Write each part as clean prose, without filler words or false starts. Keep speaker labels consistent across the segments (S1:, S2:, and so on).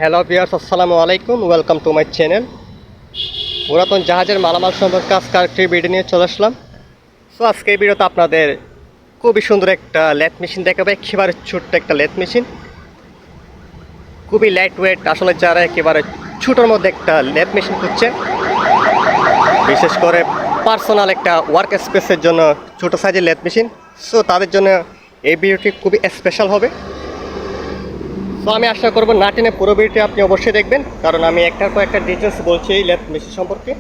S1: Hello viewers, আসসালামু আলাইকুম। Welcome to my channel. পুরাতন জাহাজের মালামাল সম্পর্কে আজকে একটি ভিডিও নিয়ে চলে আসলাম। সো আজকে এই ভিডিওতে আপনাদের খুবই সুন্দর একটা লেথ মেশিন দেখাবে। একেবারে ছোট্ট একটা লেথ মেশিন, খুবই লাইট ওয়েট। আসলে যারা একেবারে ছোটোর মধ্যে একটা লেথ মেশিন খুঁজছে, বিশেষ করে পার্সোনাল একটা ওয়ার্ক স্পেসের জন্য ছোটো সাইজের লেথ মেশিন, সো তাদের জন্য এই ভিডিওটি খুবই স্পেশাল হবে। তো আমি আশা করবো না টেনে পুরো ভিডিওটি আপনি অবশ্যই দেখবেন, কারণ আমি একটার পর একটা ডিটেলস বলছি এই লেথ মেশিন সম্পর্কে।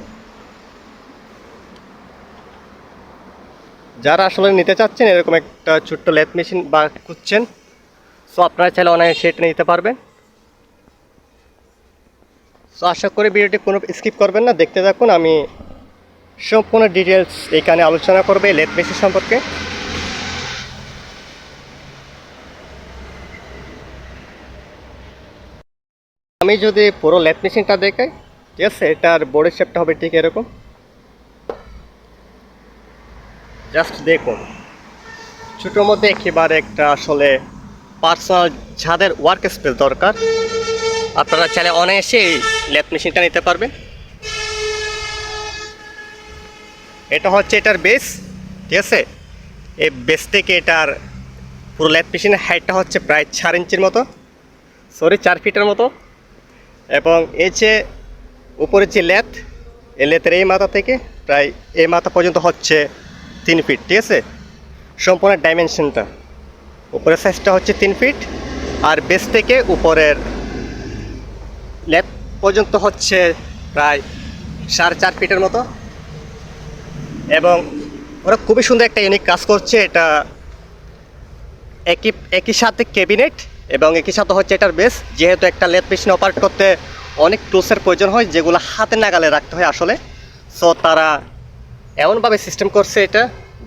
S1: যারা আসলে নিতে চাচ্ছেন এরকম একটা ছোট্ট লেথ মেশিন বা খুঁজছেন, সো আপনারা চাইলে অনায়াসে সেটা নিতে পারবেন। সো আশা করি ভিডিওটি কোনো স্কিপ করবেন না, দেখতে থাকুন। আমি সম্পূর্ণ ডিটেলস এখানে আলোচনা করবো এই লেথ মেশিন সম্পর্কে। আমি যদি পুরো লেথ মেশিনটা দেখাই, ঠিক আছে, এটার বডির শেপটা হবে ঠিক এরকম। জাস্ট দেখুন, ছোটোর মধ্যে একেবারে একটা আসলে পার্সোনাল যাদের ওয়ার্ক স্পেস দরকার, আপনারা চাইলে অনায়াসে এই লেথ মেশিনটা নিতে পারবেন। এটা হচ্ছে এটার বেস, ঠিক আছে। এই বেস থেকে এটার পুরো লেথ মেশিনের হাইটটা হচ্ছে প্রায় 4 ইঞ্চির মতো, 4 ফিটের মতো। এবং এই যে উপরের যে লেথ, এই লেথের এই মাথা থেকে প্রায় এই মাথা পর্যন্ত হচ্ছে 3 ফিট, ঠিক আছে। সম্পূর্ণ ডাইমেনশনটা, উপরের সাইজটা হচ্ছে 3 ফিট, আর বেস থেকে উপরের লেথ পর্যন্ত হচ্ছে প্রায় 4.5 ফিটের মতো। এবং ওরা খুবই সুন্দর একটা ইউনিক কাজ করছে। এটা একই সাথে ক্যাবিনেট এবং একই সাথে হচ্ছে এটার বেস। যেহেতু একটা লেথ মেশিন অপারেট করতে অনেক টুলসের প্রয়োজন হয়, যেগুলো হাতে নাগালে রাখতে হয় আসলে। সো তারা এমনভাবে সিস্টেম করছে এটা,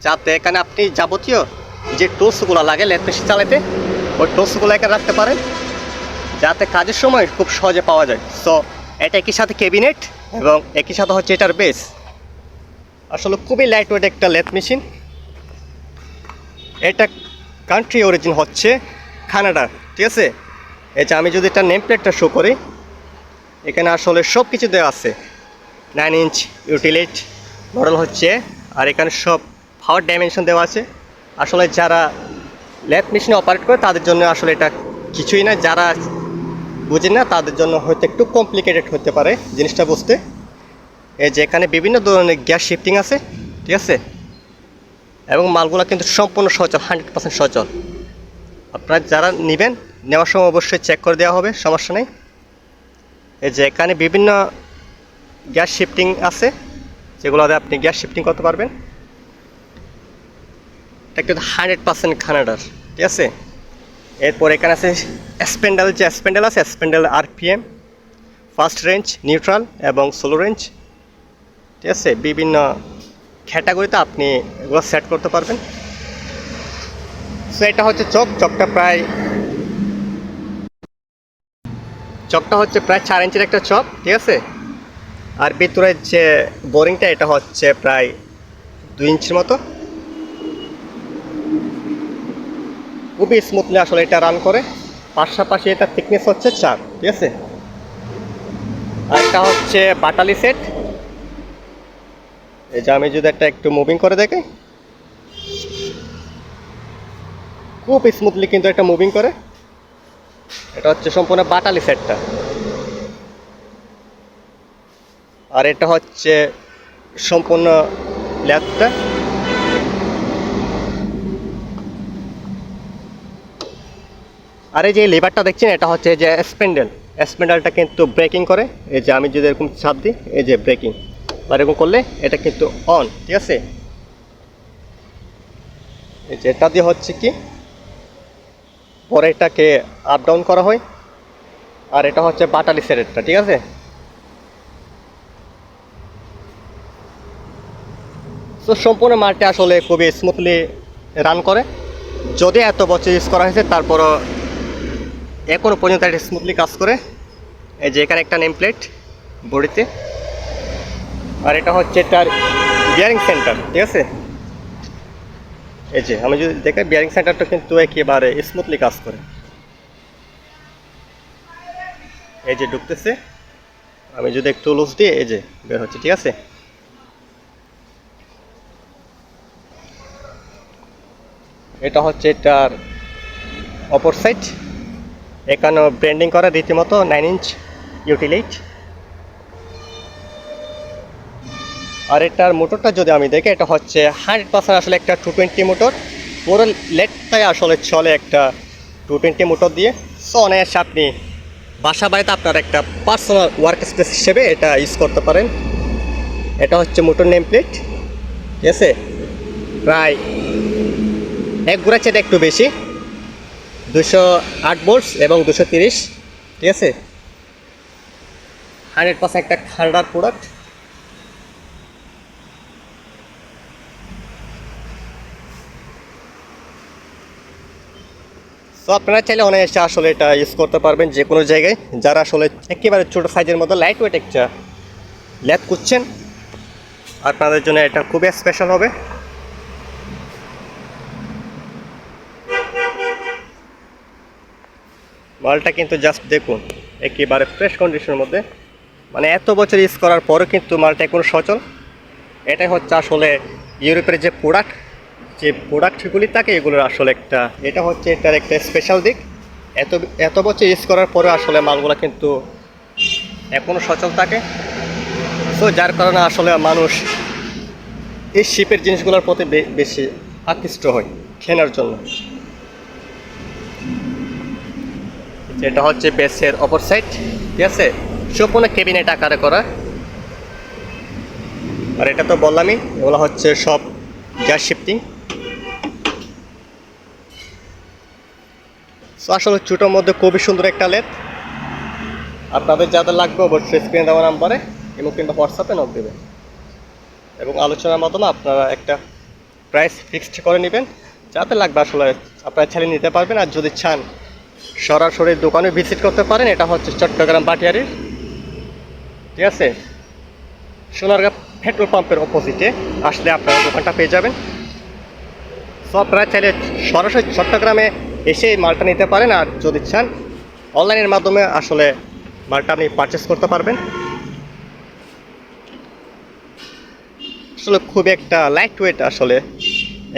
S1: যাতে এখানে আপনি যাবতীয় যে টুলসগুলো লাগে লেথ মেশিন চালাতে, ওই টুলসগুলো এখানে রাখতে পারেন, যাতে কাজের সময় খুব সহজে পাওয়া যায়। সো এটা একই সাথে ক্যাবিনেট এবং একই সাথে হচ্ছে এটার বেস। আসলে খুবই লাইট ওয়েট একটা লেথ মেশিন। এটা কান্ট্রি অরিজিন হচ্ছে কানাডা, ঠিক আছে। এই যে আমি যদি এটা নেম প্লেটটা শো করি, এখানে আসলে সব কিছু দেওয়া আছে। 9 ইঞ্চ ইউটিলিট মডেল হচ্ছে, আর এখানে সব পাওয়ার ডাইমেনশন দেওয়া আছে। আসলে যারা লেথ মেশিনে অপারেট করে তাদের জন্য আসলে এটা কিছুই না, যারা বুঝেন না তাদের জন্য হয়তো একটু কমপ্লিকেটেড হতে পারে জিনিসটা বুঝতে। এই যে এখানে বিভিন্ন ধরনের গ্যাস শিফটিং আছে, ঠিক আছে। এবং মালগুলো কিন্তু সম্পূর্ণ সচল, 100% সচল। আপনারা যারা নেবেন, নেওয়ার সময় অবশ্যই চেক করে দেওয়া হবে, সমস্যা নেই। এই যে এখানে বিভিন্ন গ্যাস শিফটিং আছে, যেগুলোতে আপনি গ্যাস শিফটিং করতে পারবেন। এটা কিন্তু 100% কানাডার, ঠিক আছে। এরপর এখানে আছে স্প্যান্ডেল, যে স্প্যান্ডেল আছে, স্প্যান্ডেল আরপিএম, ফাস্ট রেঞ্জ, নিউট্রাল এবং স্লো রেঞ্জ, ঠিক আছে। বিভিন্ন ক্যাটাগরিতে আপনি এগুলো সেট করতে পারবেন। সো এটা হচ্ছে চকটা হচ্ছে প্রায় 4 ইঞ্চির একটা চক, ঠিক আছে। আর ভিতরের যে বোরিংটা, এটা হচ্ছে প্রায় 2 ইঞ্চির মতো। খুবই স্মুথলি আসলে এটা রান করে। পাশাপাশি এটা থিকনেস হচ্ছে 4, ঠিক আছে। আর এটা হচ্ছে বাটালি সেট। এই যে আমি যদি একটা একটু মুভিং করে দেখি, খুব স্মুথলি কিন্তু একটা মুভিং করে। এটা হচ্ছে সম্পূর্ণ বাটালি সেটটা। আর এটা হচ্ছে সম্পূর্ণ লেথটা। আর এই যে লিভারটা দেখছেন, এটা হচ্ছে যে স্প্যান্ডেলটা কিন্তু ব্রেকিং করে। এই যে আমি যদি এরকম চাপ দিই, এই যে ব্রেকিং বা এরকম করলে এটা কিন্তু অন, ঠিক আছে। এই যে এটা দিয়ে হচ্ছে কি পরে এটাকে আপ ডাউন করা হয়। আর এটা হচ্ছে বাটালি সেটটা, ঠিক আছে। তো সম্পূর্ণ মালটা আসলে খুবই স্মুথলি রান করে। যদি এত বছর ইউজ করা হয়েছে, তারপরও এখনও পর্যন্ত এটা স্মুথলি কাজ করে। এই যে এখানে একটা নেম প্লেট বডিতে, আর এটা হচ্ছে এটার বিয়ারিং সেন্টার, ঠিক আছে। এই যে আমি যদি দেখি, বিয়ারিং সেন্টারটা কিন্তু একেবারে স্মুথলি কাজ করে। এই যে ঢুকতেছে, আমি যদি একটু লুজ দিই এই যে বের হচ্ছে, ঠিক আছে। এটা হচ্ছে এটার অপর সাইড, এখানেও ব্র্যান্ডিং করা রীতিমতো 9 ইঞ্চ ইউটিলাইট। আর এটার মোটরটা যদি আমি দেখি, এটা হচ্ছে 100% আসলে একটা 220 মোটর। পুরো লেটটাই আসলে চলে একটা 220 মোটর দিয়ে। সো অনায়াসে আপনি বাসা বাড়িতে আপনার একটা পার্সোনাল ওয়ার্ক স্পেস হিসেবে এটা ইউজ করতে পারেন। এটা হচ্ছে মোটর নেম প্লেট, ঠিক আছে। প্রায় এক গোড়া চেয়ে একটু বেশি, 208 ভোল্টস এবং 230, ঠিক আছে। 100% একটা খান্ডার প্রোডাক্ট। তো আপনারা চাইলে অনায়াসে আসলে এটা ইউজ করতে পারবেন যে কোনো জায়গায়। যারা আসলে একেবারে ছোটো সাইজের মধ্যে লাইট ওয়েট একটা ল্যাব খুঁজছেন, আপনাদের জন্য এটা খুবই স্পেশাল হবে। মালটা কিন্তু জাস্ট দেখুন, একেবারে ফ্রেশ কন্ডিশনের মধ্যে, মানে এত বছর ইউজ করার পরও কিন্তু মালটা এখনো সচল। এটাই হচ্ছে আসলে ইউরোপের যে প্রোডাক্টগুলি থাকে এগুলোর আসলে একটা, এটা হচ্ছে এটার একটা স্পেশাল দিক। এত এত বছর ইউজ করার পরে আসলে মালগুলো কিন্তু এখনও সচল থাকে। সো যার কারণে আসলে মানুষ এই শিপের জিনিসগুলোর প্রতি বেশি আকৃষ্ট হয় কেনার জন্য। এটা হচ্ছে বেসের অপর সাইড, ঠিক আছে। সম্পূর্ণ কেবিনেট আকারে করা। আর এটা তো বললামই, এগুলো হচ্ছে সব গ্যাস শিফটিং। সো আসলে ছোটোর মধ্যে খুবই সুন্দর একটা লেদ। আপনাদের যাদের লাগবে অবশ্যই স্ক্রিনে দেওয়া নাম্বারে এবং কিংবা হোয়াটসঅ্যাপে নক দেবেন, এবং আলোচনার মাধ্যমে আপনারা একটা প্রাইস ফিক্সড করে নেবেন। যাতে লাগবে আসলে আপনারা ছেলে নিতে পারবেন। আর যদি চান সরাসরি দোকানে ভিজিট করতে পারেন। এটা হচ্ছে চট্টগ্রাম বাটিয়ারির, ঠিক আছে, সোনারগাঁ পেট্রোল পাম্পের অপোজিটে আসলে আপনারা দোকানটা পেয়ে যাবেন। সো আপনারা চাইলে সরাসরি চট্টগ্রামে এসে এই মালটা নিতে পারেন। আর যদি চান অনলাইনের মাধ্যমে আসলে মালটা আপনি পারচেস করতে পারবেন। আসলে খুবই একটা লাইট ওয়েট, আসলে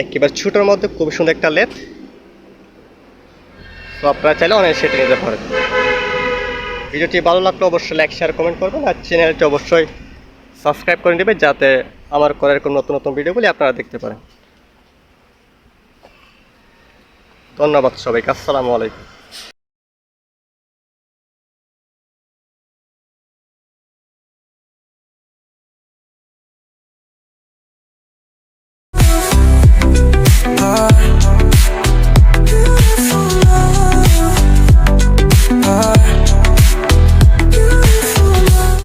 S1: একেবারে ছোটোর মধ্যে খুবই সুন্দর একটা লেদ। তো আপনারা চাইলে অনেক সেটা নিতে পারেন। ভিডিওটি ভালো লাগলে অবশ্যই লাইক শেয়ার কমেন্ট করবেন। আর চ্যানেলটি অবশ্যই সাবস্ক্রাইব করে নেবেন, যাতে আমার করার কোনো নতুন নতুন ভিডিওগুলি আপনারা দেখতে পারেন। ধন্যবাদ সবাইকে। আসসালামু আলাইকুম।